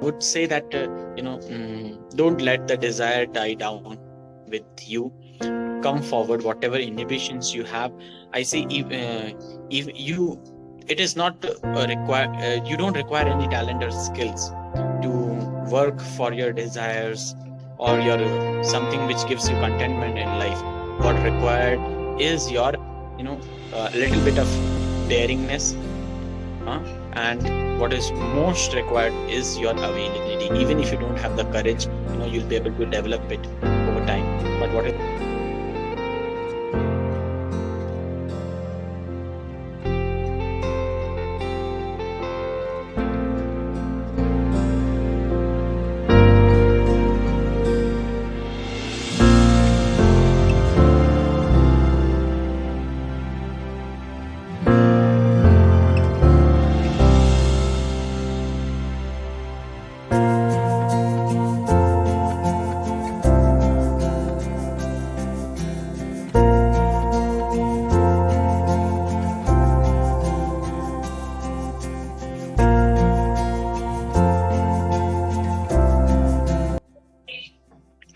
would say that don't let the desire die down with you. Come forward, whatever inhibitions you have. I say if you, it is not require. You don't require any talent or skills to work for your desires or your something which gives you contentment in life. What required is your little bit of daringness, and what is most required is your availability. Even if you don't have the courage, you'll be able to develop it over time. But what is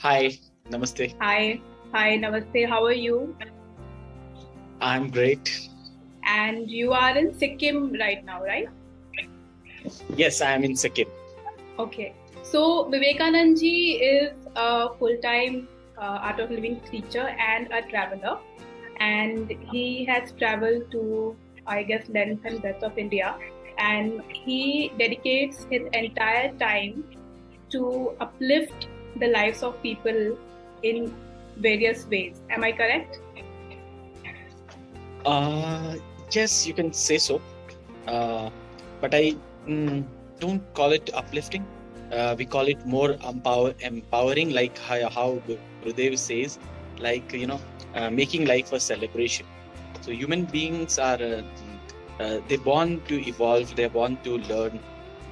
Hi, namaste. Hi, namaste. How are you? I'm great. And you are in Sikkim right now, right? Yes, I am in Sikkim. Okay. So Vivekanand ji is a full-time art of living teacher and a traveler, and he has traveled to, I guess, length and breadth of India, and he dedicates his entire time to uplift the lives of people in various ways. Am I correct? Yes, you can say so. But I don't call it uplifting. We call it more empowering, like how Gurudev says, like making life a celebration. So human beings are they're born to evolve, they're born to learn,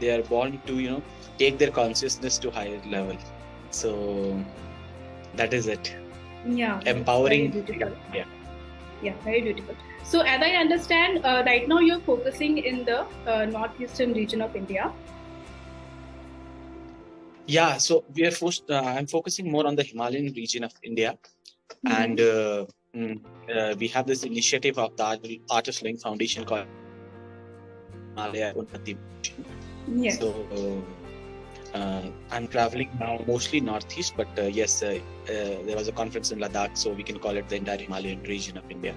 they are born to take their consciousness to higher level. So that is it. Yeah, Empowering. very beautiful. Yeah, very beautiful. So as I understand, right now you're focusing in the northeastern region of India. Yeah, so we are I'm focusing more on the Himalayan region of India, and we have this initiative of the Artist Link Foundation called Himalaya. Yes. So I'm traveling now mostly northeast, but yes, there was a conference in Ladakh, so we can call it the entire Himalayan region of India.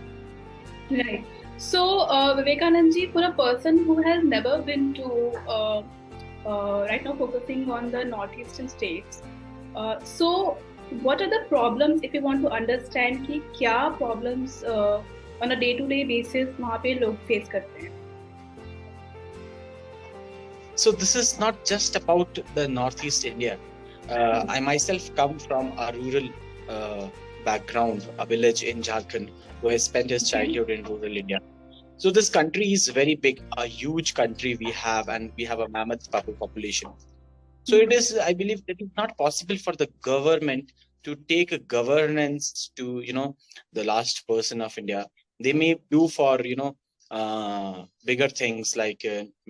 Right. So Vivekanand ji, for a person who has never been to right now focusing on the northeastern states, so what are the problems, if you want to understand कि क्या problems on a day-to-day basis वहाँ पे लोग face करते हैं? So this is not just about the northeast India. I myself come from a rural background, a village in Jharkhand, who has spent his childhood in rural India. So this country is very big, a huge country we have, and we have a mammoth population. So it is, I believe, it is not possible for the government to take a governance to the last person of India. They may do for bigger things like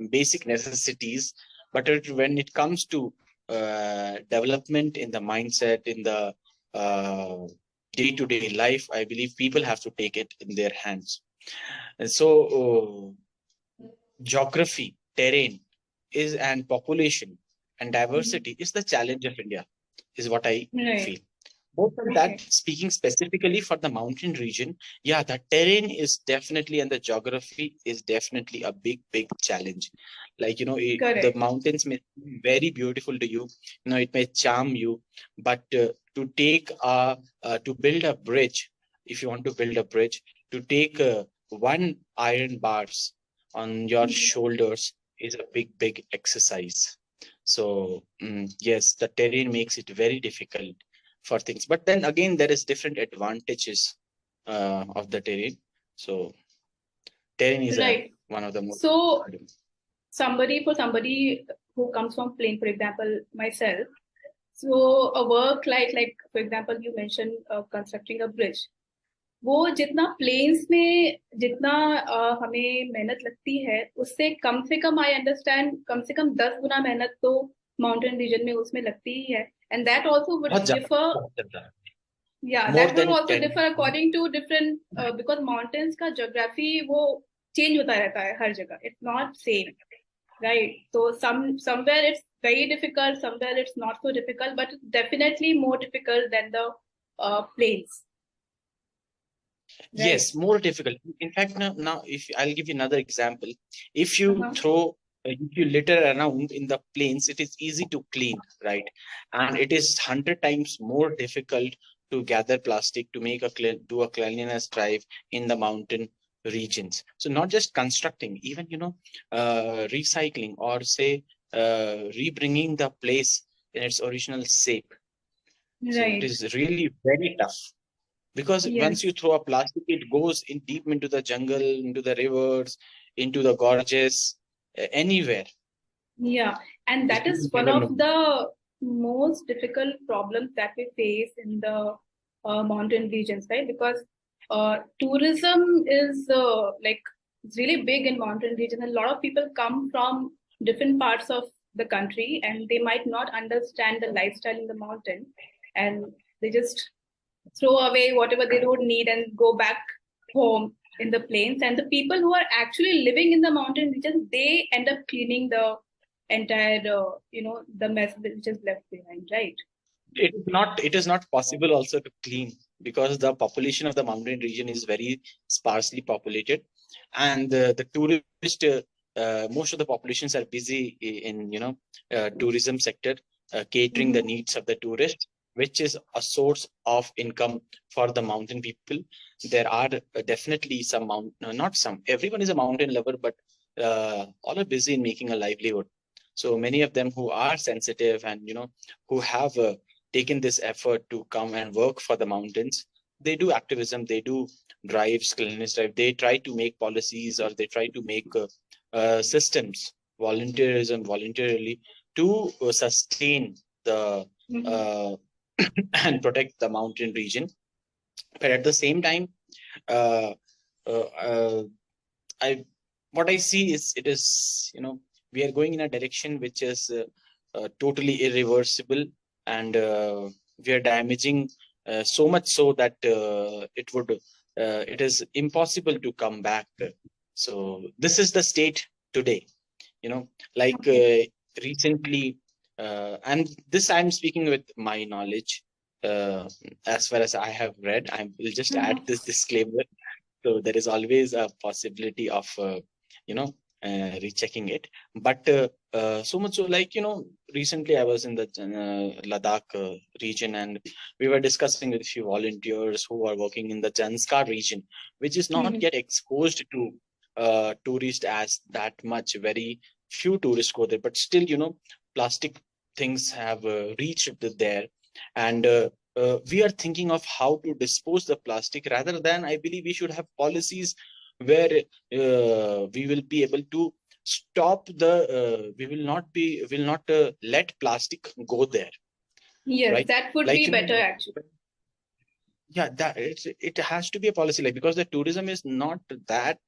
basic necessities, but when it comes to development in the mindset, in the day-to-day life, I believe people have to take it in their hands. And so geography, terrain and population and diversity is the challenge of India, is what I feel. More than that, speaking specifically for the mountain region, yeah, the terrain is definitely, and the geography is definitely a big challenge. Like, the mountains may be very beautiful to you, it may charm you, but to build a bridge, if you want to build a bridge, to take one iron bars on your shoulders is a big exercise. So yes, the terrain makes it very difficult for things, but then again there is different advantages of the terrain. So terrain is one of the most. So somebody who comes from plain, for example myself, so a work like for example you mentioned constructing a bridge, वो जितना planes में जितना हमें मेहनत लगती है, उससे से कम आई अंडरस्टैंड, कम से कम 10 गुना मेहनत तो माउंटेन रीजन में उसमें लगती ही है. एंड दैट ऑल्सो वुड बहुत ज्यादा, डिफर. बहुत ज्यादा, Yeah, more that would than also 10. differ according to different because mountains का geography वो change होता रहता है हर जगह. It's not same, right? So somewhere it's very difficult, somewhere it's not so difficult, but it's definitely more difficult than the plains, right? Yes, more difficult. In fact, now if I'll give you another example, if you if you litter around in the plains, it is easy to clean, right? And it is 100 times more difficult to gather plastic to make do a cleanliness drive in the mountain regions. So not just constructing, even recycling, or say rebringing the place in its original shape. So it Right. is really very tough. Because once Yes. you throw a plastic, it goes in deep into the jungle, into the rivers, into the gorges, anywhere. Yeah, and that People is one never know. of the most difficult problems that we face in the mountain regions, right? Because tourism is like it's really big in mountain regions. A lot of people come from different parts of the country, and they might not understand the lifestyle in the mountain, and they just throw away whatever they don't need and go back home in the plains. And the people who are actually living in the mountain regions, they end up cleaning the entire the mess which is left behind, right? It is not possible also to clean, because the population of the mountain region is very sparsely populated, and the tourist most of the populations are busy in tourism sector, catering the needs of the tourist, which is a source of income for the mountain people. There are definitely some not some, everyone is a mountain lover, but all are busy in making a livelihood. So many of them who are sensitive and who have taken this effort to come and work for the mountains, they do activism, they do drives, cleanliness drive, they try to make policies, or they try to make systems, voluntarily, to sustain the and protect the mountain region. But at the same time, uh, uh, uh, I what I see is, it is we are going in a direction which is totally irreversible, and we are damaging so much so that it is impossible to come back. So this is the state today. Like recently, and this I'm speaking with my knowledge, as far as I have read. I will just add this disclaimer. So there is always a possibility of rechecking it. But so much so, like recently I was in the Ladakh region, and we were discussing with a few volunteers who are working in the Janskar region, which is not yet exposed to tourists as that much. Very few tourists go there, but still plastic things have reached there, and we are thinking of how to dispose the plastic. Rather than, I believe we should have policies where we will be able to stop we will not let plastic go there. Yes, right? that would Like be better actually. Yeah, that it has to be a policy, like, because the tourism is not that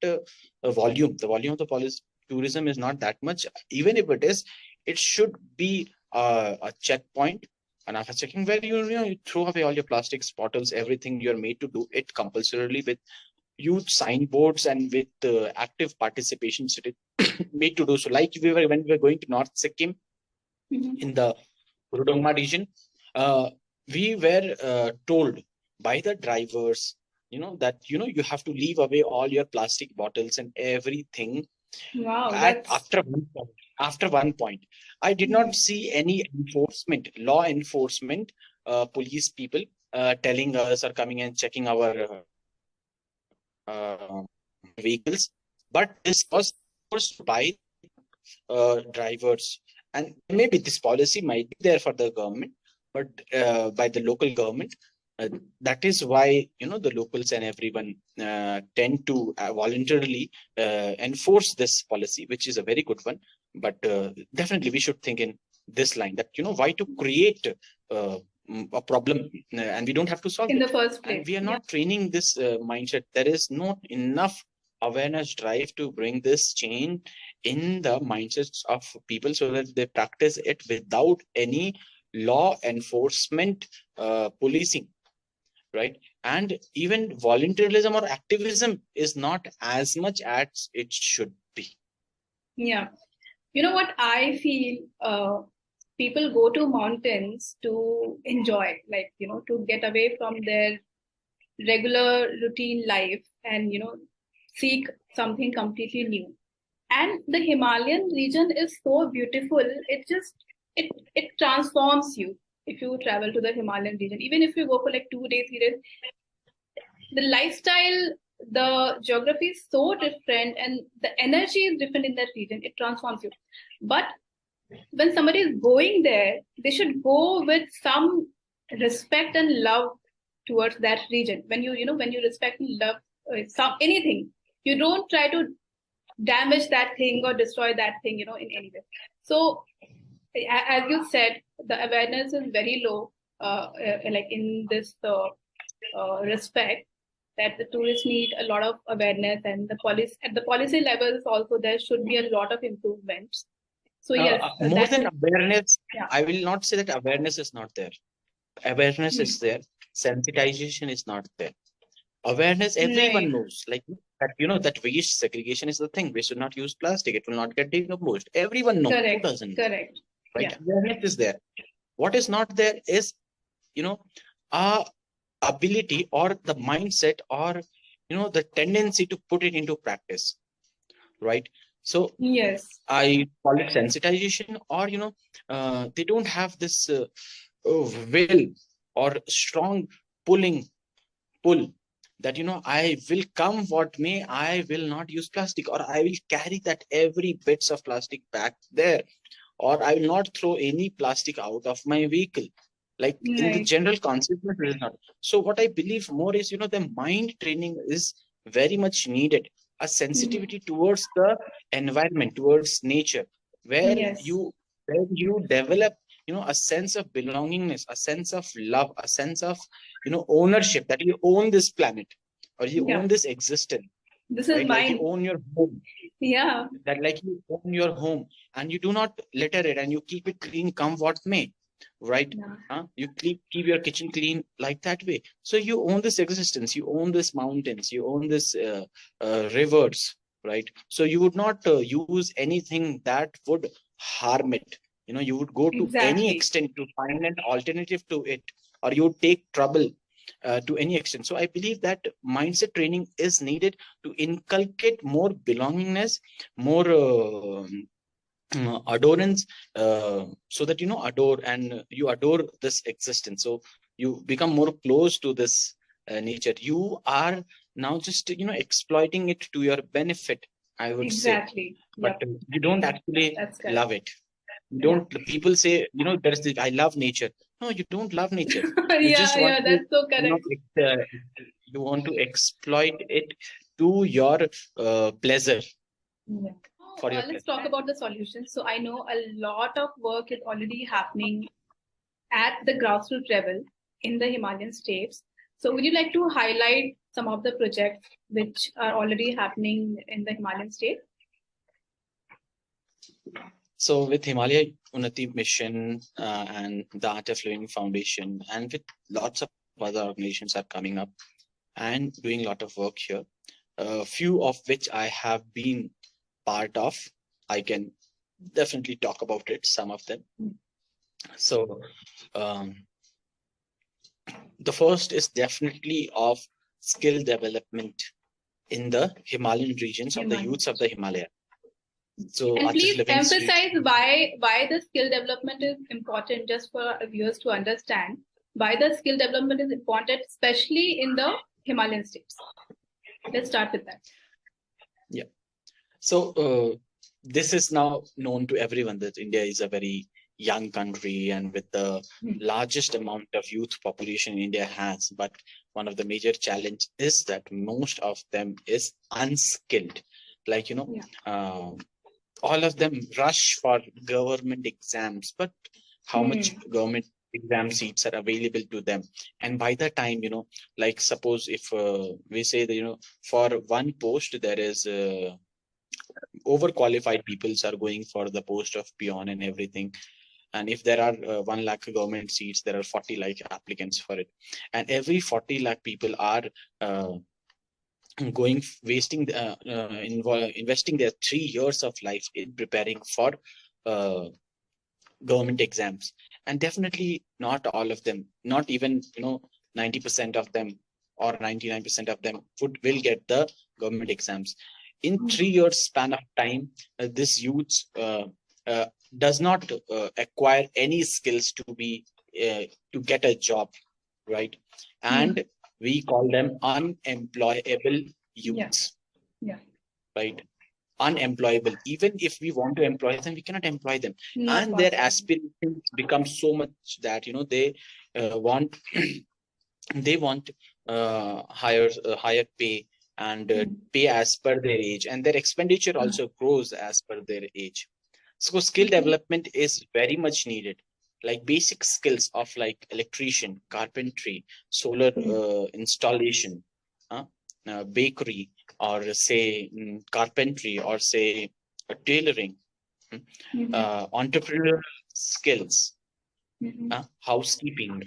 volume. The volume of the tourism is not that much. Even if it is, it should be a checkpoint, and after checking, where you throw away all your plastics, bottles, everything. You're made to do it compulsorily with huge signboards and with active participation. So it made to do so. Like when we were going to North Sikkim in the Rudongma region, we were told by the drivers, that you have to leave away all your plastic bottles and everything. Wow, After one point, I did not see any law enforcement, police people telling us or coming and checking our vehicles. But this was enforced by drivers, and maybe this policy might be there for the government, but by the local government. That is why the locals and everyone tend to voluntarily enforce this policy, which is a very good one. But definitely we should think in this line, that why to create a problem, and we don't have to solve in it. the first place. And we are not training this mindset. There is not enough awareness drive to bring this change in the mindsets of people so that they practice it without any law enforcement, policing, right? And even volunteerism or activism is not as much as it should be. Yeah. You know what I feel? People go to mountains to enjoy, like, to get away from their regular routine life and, seek something completely new. And the Himalayan region is so beautiful. It transforms you if you travel to the Himalayan region. Even if you go for like 2 days, 3 days, the lifestyle, the geography is so different, and the energy is different in that region. It transforms you. But when somebody is going there, they should go with some respect and love towards that region. When when you respect and love anything, you don't try to damage that thing or destroy that thing, in any way. So, as you said, the awareness is very low, like in this respect, that the tourists need a lot of awareness, and the policy at the policy levels also there should be a lot of improvements. So yes, more than awareness, yeah. I will not say that awareness is not there. Awareness is there. Sensitization is not there. Awareness, everyone knows, like that, that waste segregation is the thing. We should not use plastic. It will not get decomposed. Everyone knows. Correct. Who doesn't? Correct. Right? Yeah. Awareness is there. What is not there is, our ability or the mindset or, the tendency to put it into practice. Right? So yes, I call it sensitization, or, they don't have this will or strong pull that, I will come what may, I will not use plastic, or I will carry that every bits of plastic back there, or I will not throw any plastic out of my vehicle. Like in the general consciousness, it is not. So what I believe more is, the mind training is very much needed. A sensitivity towards the environment, towards nature, where you develop, a sense of belongingness, a sense of love, a sense of, ownership, that you own this planet, or you own this existence. This is right? mine. Like you own your home. Yeah. That like you own your home, and you do not litter it, and you keep it clean, come what may. Right? You keep your kitchen clean, like that way. So you own this existence, you own this mountains, you own this rivers, right? So you would not use anything that would harm it. You would go to any extent to find an alternative to it, or you would take trouble to any extent. So I believe that mindset training is needed to inculcate more belongingness, more adorance, so that adore, and you adore this existence, so you become more close to this nature. You are now just exploiting it to your benefit, I would say. But you don't actually love it. You don't. People say, there's this, I love nature. No, you don't love nature. You just want to, that's so correct. you want to exploit it to your pleasure. Let's talk about the solutions. So I know a lot of work is already happening at the grassroots level in the Himalayan states. So would you like to highlight some of the projects which are already happening in the Himalayan state? So with Himalaya Unnati Mission and the Art of Living Foundation, and with lots of other organizations are coming up and doing a lot of work here, few of which I have been part of. I can definitely talk about it, some of them. So the first is definitely of skill development in the Himalayan regions of the youths of the Himalaya. So and please emphasize why the skill development is important, just for our viewers to understand why the skill development is important, especially in the Himalayan states. Let's start with that. Yeah. So this is now known to everyone that India is a very young country, and with the largest amount of youth population India has. But one of the major challenge is that most of them is unskilled. Like, all of them rush for government exams, but how much government exam seats are available to them. And by the time, like suppose if we say that, for one post, there is overqualified peoples are going for the post of peon and everything. And if there are 1 lakh government seats, there are 40 lakh applicants for it. And every 40 lakh people are investing their 3 years of life in preparing for uh, government exams. And definitely not all of them, not even 90% of them or 99% of them will get the government exams. In 3 years span of time, this youth does not acquire any skills to get a job, right? And we call them unemployable youths. Yeah. Right? Unemployable. Even if we want to employ them, we cannot employ them. Not And their possible. aspirations become so much that they want they want higher pay and pay as per their age, and their expenditure also grows as per their age. So skill development is very much needed, like basic skills of like electrician, carpentry, solar installation, bakery, or say carpentry, or say tailoring, entrepreneurial skills, housekeeping,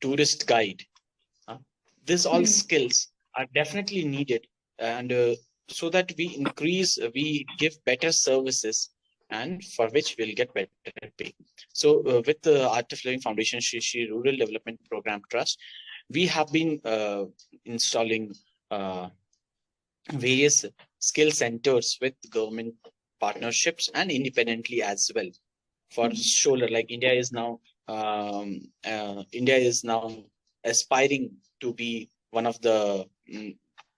tourist guide. These all skills are definitely needed, and so that we give better services, and for which we'll get better pay. So with the Art of Living Foundation, Shri Rural Development Program Trust, we have been installing various skill centers with government partnerships and independently as well. For solar, like India is now aspiring to be one of the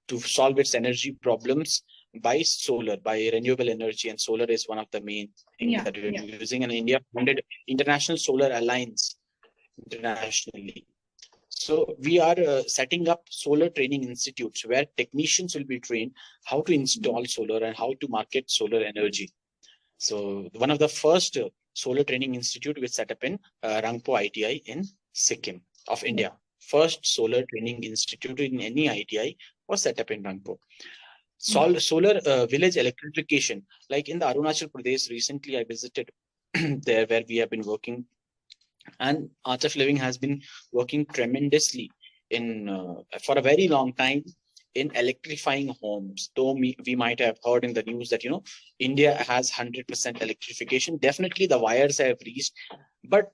to solve its energy problems by solar, by renewable energy, and solar is one of the main things that we're using. And India founded International Solar Alliance internationally. So we are setting up solar training institutes where technicians will be trained how to install solar and how to market solar energy. So one of the first solar training institute was set up in Rangpo ITI in Sikkim of India. First solar training institute in any ITI was set up in Rangpo. Solar village electrification, like in the Arunachal Pradesh, recently I visited there where we have been working, and Art of Living has been working tremendously in for a very long time in electrifying homes. Though we might have heard in the news that India has 100% electrification. Definitely the wires have reached, but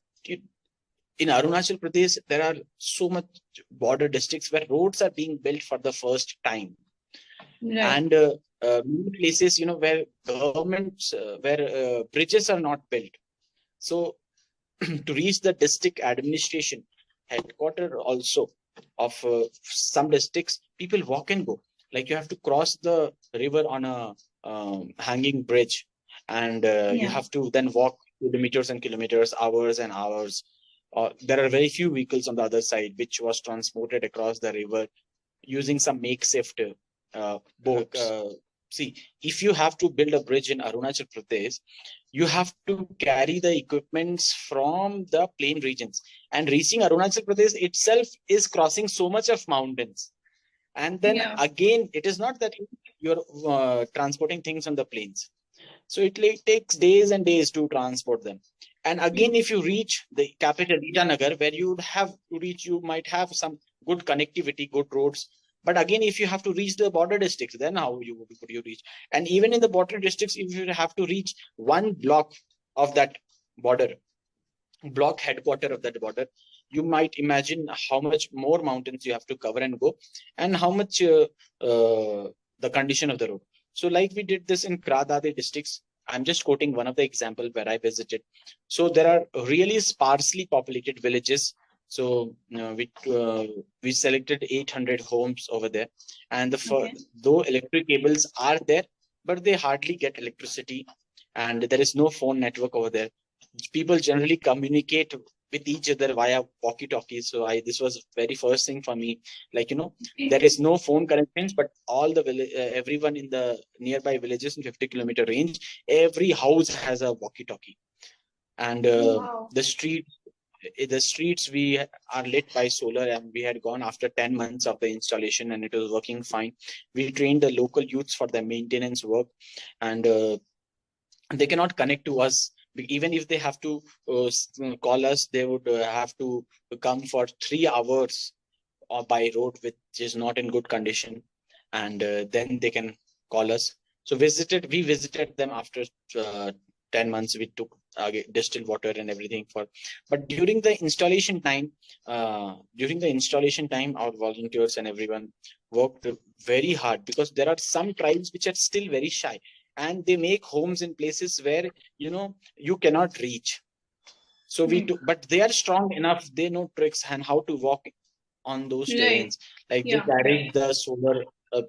in Arunachal Pradesh there are so much border districts where roads are being built for the first time, and many places where governments where bridges are not built. So to reach the district administration headquarter also of some districts, people walk and go. Like you have to cross the river on a hanging bridge, and you have to then walk kilometers and kilometers, hours and hours. There are very few vehicles on the other side, which was transported across the river using some makeshift boats. See, if you have to build a bridge in Arunachal Pradesh, you have to carry the equipments from the plain regions, and reaching Arunachal Pradesh itself is crossing so much of mountains. And then again, it is not that you're transporting things on the plains. So it takes days and days to transport them. And again, if you reach the capital, Itanagar, where you would have to reach, you might have some good connectivity, good roads. But again, if you have to reach the border districts, then how could you reach? And even in the border districts, if you have to reach one block of that border, block headquarter of that border, you might imagine how much more mountains you have to cover and go, and how much the condition of the road. So like we did this in Kradade districts. I'm just quoting one of the example where I visited. So there are really sparsely populated villages. So we selected 800 homes over there, and though electric cables are there, but they hardly get electricity, and there is no phone network over there. People generally communicate with each other via walkie-talkies. So this was very first thing for me. Like there is no phone connections, but all the everyone in the nearby villages in 50-kilometer range, every house has a walkie-talkie, and the street the streets we are lit by solar, and we had gone after 10 months of the installation, and it was working fine. We trained the local youths for the maintenance work, and they cannot connect to us. Even if they have to call us, they would have to come for 3 hours or by road, which is not in good condition, and then they can call us. So we visited them after 10 months. We took distilled water and everything for, but during the installation time, our volunteers and everyone worked very hard, because there are some tribes which are still very shy, and they make homes in places where you cannot reach. So we Hmm. took, but they are strong enough, they know tricks and how to walk on those Right. terrains. Like they Yeah. carried the solar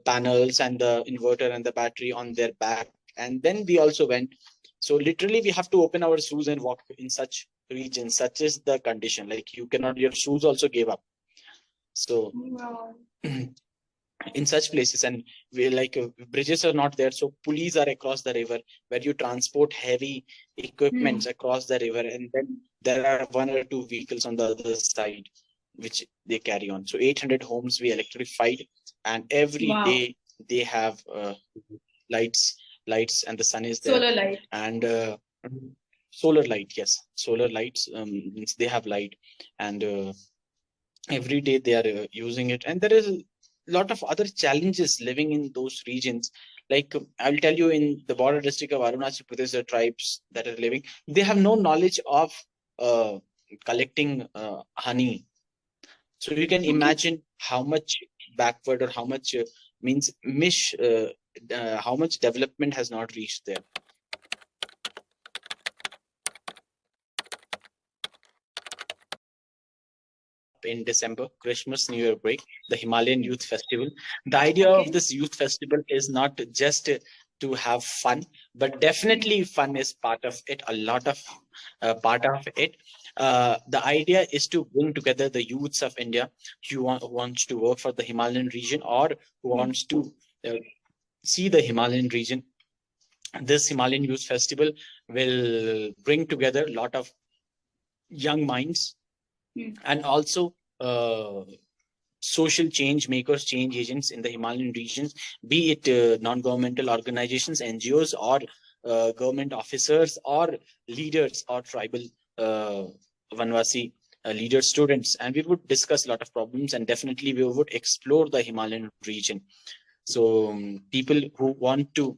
panels and the inverter and the battery on their back, and then we also went. So literally we have to open our shoes and walk in such regions. Such is the condition, like you cannot, your shoes also gave up. So Wow. in such places, and we like bridges are not there, so pulleys are across the river where you transport heavy equipments across the river, and then there are one or two vehicles on the other side which they carry on. So 800 homes we electrified, and every Wow. day they have lights, and the sun is there. Solar light. And solar light, yes, solar lights, means they have light, and every day they are using it. And there is a lot of other challenges living in those regions. Like I'll tell you, in the border district of Arunachal Pradesh, the tribes that are living, they have no knowledge of collecting honey. So you can imagine how much backward, or how much how much development has not reached there. In December, Christmas, New Year break, the Himalayan Youth Festival. The idea of this youth festival is not just to have fun, but definitely fun is part of it, a lot of part of it. The idea is to bring together the youths of India who wants to work for the Himalayan region, or who wants to see the Himalayan region. This Himalayan Youth Festival will bring together a lot of young minds, and also social change makers, change agents in the Himalayan regions, be it non-governmental organizations, NGOs, or government officers, or leaders, or tribal Vanvasi leaders, students. And we would discuss a lot of problems, and definitely we would explore the Himalayan region. So people who want to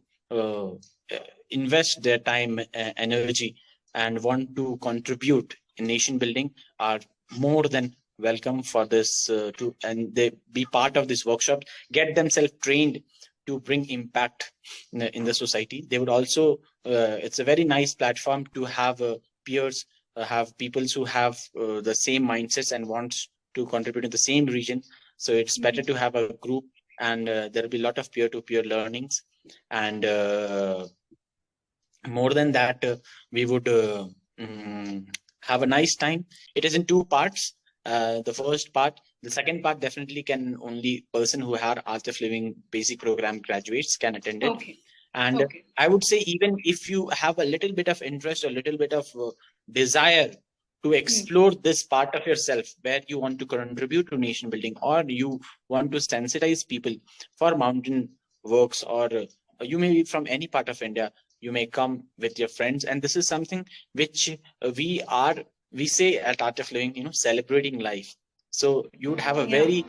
invest their time, energy, and want to contribute in nation building are more than welcome for this and they be part of this workshop, get themselves trained to bring impact in the society. They would also it's a very nice platform to have peers, have people who have the same mindsets and wants to contribute in the same region. So it's better to have a group, and there will be a lot of peer-to-peer learnings. And more than that, we would have a nice time. It is in 2 parts. The first part, the second part definitely can only person who have Art of Living basic program graduates can attend it. And I would say, even if you have a little bit of interest, a little bit of desire to explore this part of yourself, where you want to contribute to nation building, or you want to sensitize people for mountain works, or you may be from any part of India, you may come with your friends. And this is something which we say at Art of Living, celebrating life. So you would have a very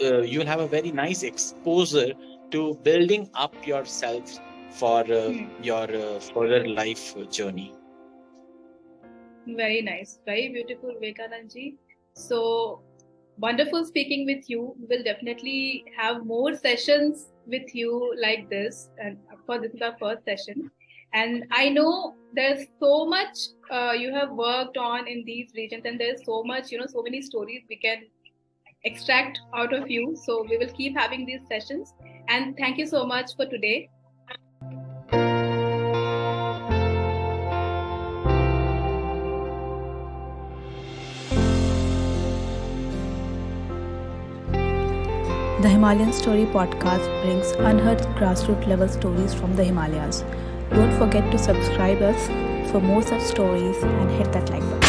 you'll have a very nice exposure to building up yourself for your further life journey. Very nice, very beautiful, Vivekanand ji. So wonderful speaking with you. We will definitely have more sessions with you like this, and of course this is our first session. And I know there's so much you have worked on in these regions, and there's so much, so many stories we can extract out of you. So we will keep having these sessions. And thank you so much for today. The Himalayan Story podcast brings unheard grassroots level stories from the Himalayas. Don't forget to subscribe us for more such stories and hit that like button.